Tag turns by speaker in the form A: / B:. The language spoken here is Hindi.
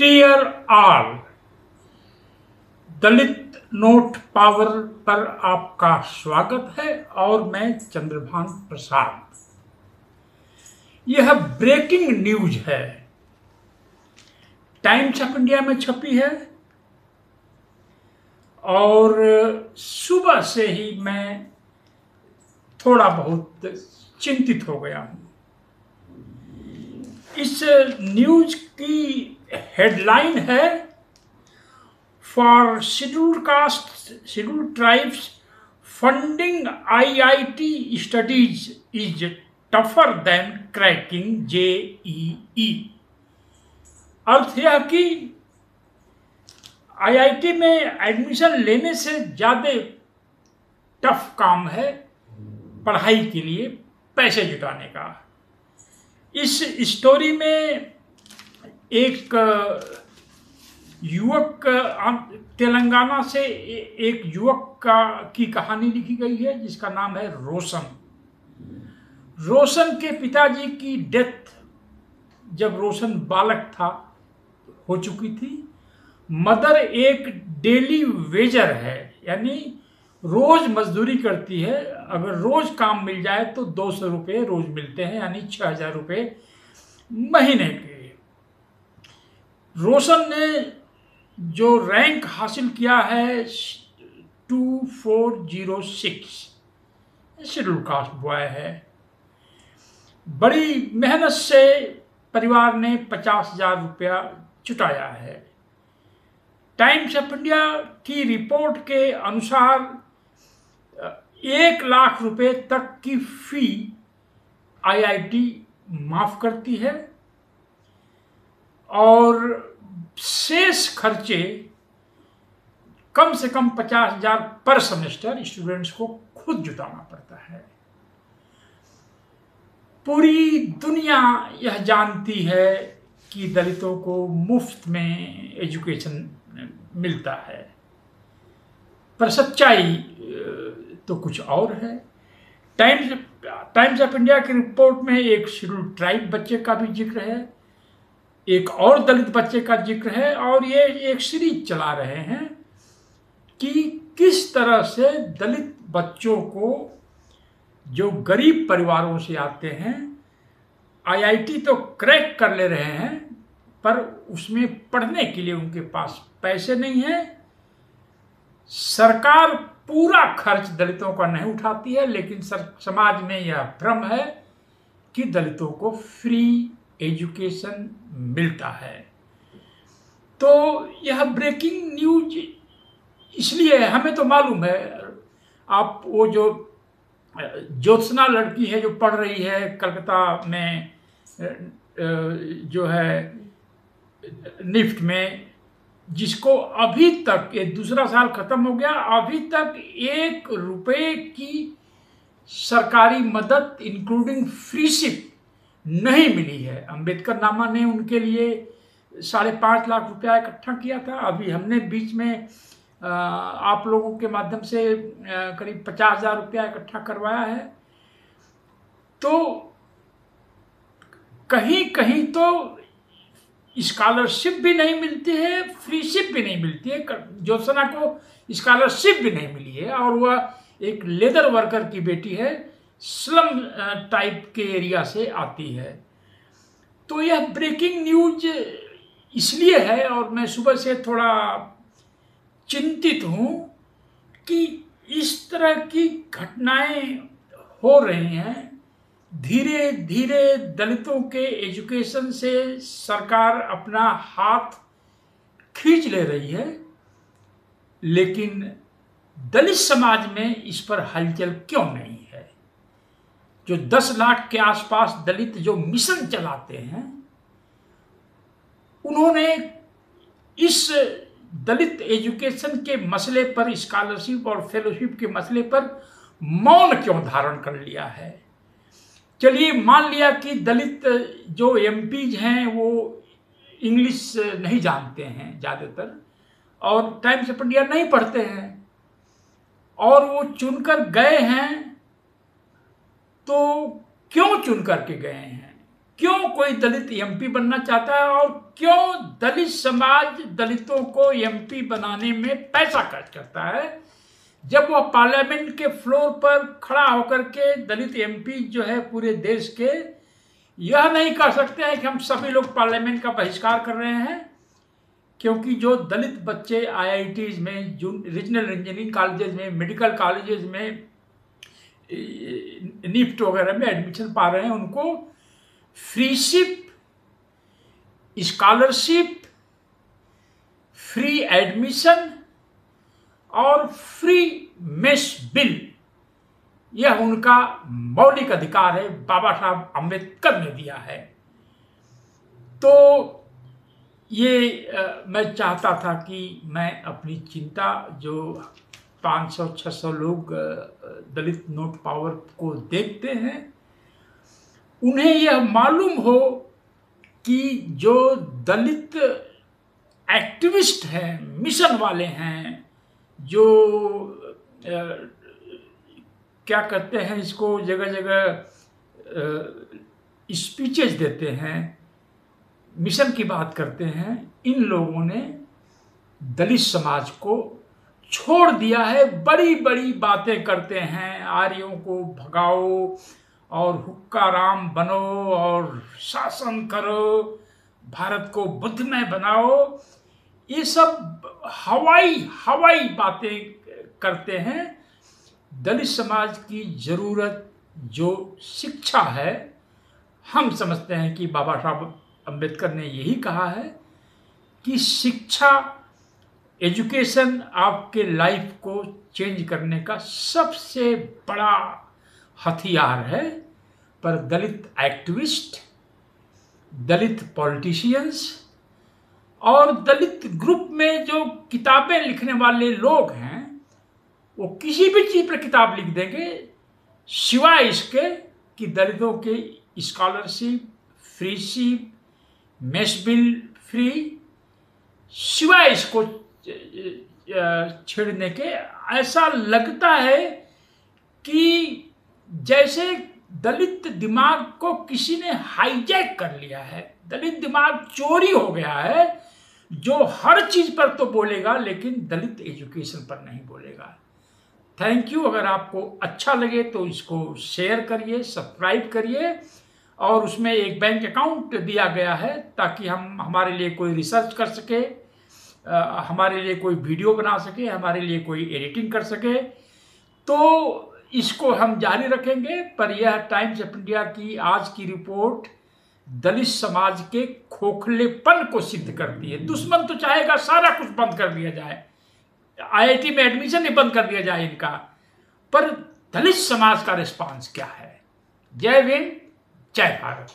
A: डियर ऑल, दलित नोट पावर पर आपका स्वागत है और मैं चंद्रभान प्रसाद। यह ब्रेकिंग न्यूज है, टाइम्स ऑफ इंडिया में छपी है और सुबह से ही मैं थोड़ा बहुत चिंतित हो गया हूं। इस न्यूज की हेडलाइन है for scheduled caste scheduled tribes funding IIT studies is tougher than cracking JEE. अर्थ यह कि आईआईटी में एडमिशन लेने से ज्यादा टफ काम है पढ़ाई के लिए पैसे जुटाने का। इस स्टोरी में एक युवक, तेलंगाना से एक युवक की कहानी लिखी गई है जिसका नाम है रोशन। रोशन के पिताजी की डेथ जब रोशन बालक था हो चुकी थी। मदर एक डेली वेजर है, यानी रोज मजदूरी करती है। अगर रोज काम मिल जाए तो 200 रुपये रोज मिलते हैं, यानी 6000 रुपये महीने के। रोशन ने जो रैंक हासिल किया है 2406, शेड्यूल कास्ट बॉय है। बड़ी मेहनत से परिवार ने 50,000 रुपया जुटाया है। टाइम्स ऑफ इंडिया की रिपोर्ट के अनुसार 1 लाख रुपए तक की फी आईआईटी माफ करती है और शेष खर्चे कम से कम 50,000 पर सेमेस्टर स्टूडेंट्स को खुद जुटाना पड़ता है। पूरी दुनिया यह जानती है कि दलितों को मुफ्त में एजुकेशन मिलता है, पर सच्चाई तो कुछ और है। टाइम्स ऑफ इंडिया की रिपोर्ट में एक शेड्यूल्ड ट्राइब बच्चे का भी जिक्र है, एक और दलित बच्चे का जिक्र है, और ये एक सीरीज चला रहे हैं कि किस तरह से दलित बच्चों को जो गरीब परिवारों से आते हैं आईआईटी तो क्रैक कर ले रहे हैं, पर उसमें पढ़ने के लिए उनके पास पैसे नहीं है। सरकार पूरा खर्च दलितों का नहीं उठाती है, लेकिन समाज में यह भ्रम है कि दलितों को फ्री एजुकेशन मिलता है। तो यह ब्रेकिंग न्यूज इसलिए है, हमें तो मालूम है। आप वो जो ज्योत्सना लड़की है जो पढ़ रही है कलकत्ता में, जो है निफ्ट में, जिसको अभी तक, ये दूसरा साल खत्म हो गया, अभी तक 1 रुपये की सरकारी मदद इंक्लूडिंग फ्रीशिप नहीं मिली है। अंबेडकर नामा ने उनके लिए 5.5 लाख रुपया इकट्ठा किया था। अभी हमने बीच में आप लोगों के माध्यम से करीब 50,000 रुपया इकट्ठा करवाया है। तो कहीं कहीं तो स्कॉलरशिप भी नहीं मिलती है, फ्रीशिप भी नहीं मिलती है। ज्योत्सना को स्कॉलरशिप भी नहीं मिली है और वह एक लेदर वर्कर की बेटी है, स्लम टाइप के एरिया से आती है। तो यह ब्रेकिंग न्यूज इसलिए है और मैं सुबह से थोड़ा चिंतित हूं कि इस तरह की घटनाएं हो रही हैं। धीरे धीरे दलितों के एजुकेशन से सरकार अपना हाथ खींच ले रही है, लेकिन दलित समाज में इस पर हलचल क्यों नहीं है? जो 10 लाख के आसपास दलित जो मिशन चलाते हैं, उन्होंने इस दलित एजुकेशन के मसले पर, स्कॉलरशिप और फेलोशिप के मसले पर मौन क्यों धारण कर लिया है? चलिए मान लिया कि दलित जो एमपीज हैं वो इंग्लिश नहीं जानते हैं ज़्यादातर और टाइम्स ऑफ इंडिया नहीं पढ़ते हैं और वो चुनकर गए हैं, तो क्यों चुन करके गए हैं? क्यों कोई दलित एमपी बनना चाहता है और क्यों दलित समाज दलितों को एमपी बनाने में पैसा खर्च करता है, जब वह पार्लियामेंट के फ्लोर पर खड़ा होकर के दलित एमपी जो है पूरे देश के यह नहीं कह सकते हैं कि हम सभी लोग पार्लियामेंट का बहिष्कार कर रहे हैं, क्योंकि जो दलित बच्चे आईआईटीज में, रीजनल इंजीनियरिंग कॉलेजेस में, मेडिकल कॉलेजेस में, निफ्ट वगैरह में एडमिशन पा रहे हैं, उनको फ्रीशिप, स्कॉलरशिप, फ्री एडमिशन और फ्री मेस बिल, यह उनका मौलिक अधिकार है, बाबा साहब अम्बेडकर ने दिया है। तो ये मैं चाहता था कि मैं अपनी चिंता, जो 500-600 लोग दलित नोट पावर को देखते हैं, उन्हें यह मालूम हो कि जो दलित एक्टिविस्ट हैं, मिशन वाले हैं, जो क्या कहते हैं इसको, जगह जगह स्पीचेस देते हैं, मिशन की बात करते हैं, इन लोगों ने दलित समाज को छोड़ दिया है। बड़ी बड़ी बातें करते हैं, आर्यों को भगाओ और हुक्काराम बनो और शासन करो, भारत को बुद्धमय बनाओ, ये सब हवाई बातें करते हैं। दलित समाज की जरूरत जो शिक्षा है, हम समझते हैं कि बाबा साहब अम्बेडकर ने यही कहा है कि शिक्षा, एजुकेशन आपके लाइफ को चेंज करने का सबसे बड़ा हथियार है। पर दलित एक्टिविस्ट, दलित पॉलिटिशियंस और दलित ग्रुप में जो किताबें लिखने वाले लोग हैं, वो किसी भी चीज पर किताब लिख देंगे सिवाय इसके कि दलितों के scholarship, freeship, mess bill free, सिवाय इसको छेड़ने के। ऐसा लगता है कि जैसे दलित दिमाग को किसी ने हाईजैक कर लिया है, दलित दिमाग चोरी हो गया है, जो हर चीज पर तो बोलेगा लेकिन दलित एजुकेशन पर नहीं बोलेगा। Thank you. अगर आपको अच्छा लगे तो इसको शेयर करिए, सब्सक्राइब करिए, और उसमें एक बैंक अकाउंट दिया गया है ताकि हम हमारे लिए कोई रिसर्च कर सके, हमारे लिए कोई वीडियो बना सके, हमारे लिए कोई एडिटिंग कर सके, तो इसको हम जारी रखेंगे। पर यह टाइम्स ऑफ इंडिया की आज की रिपोर्ट दलित समाज के खोखलेपन को सिद्ध करती है। दुश्मन तो चाहेगा सारा कुछ बंद कर दिया जाए, आईआईटी में एडमिशन ही बंद कर दिया जाए इनका, पर दलित समाज का रिस्पांस क्या है? जय हिंद, जय भारत।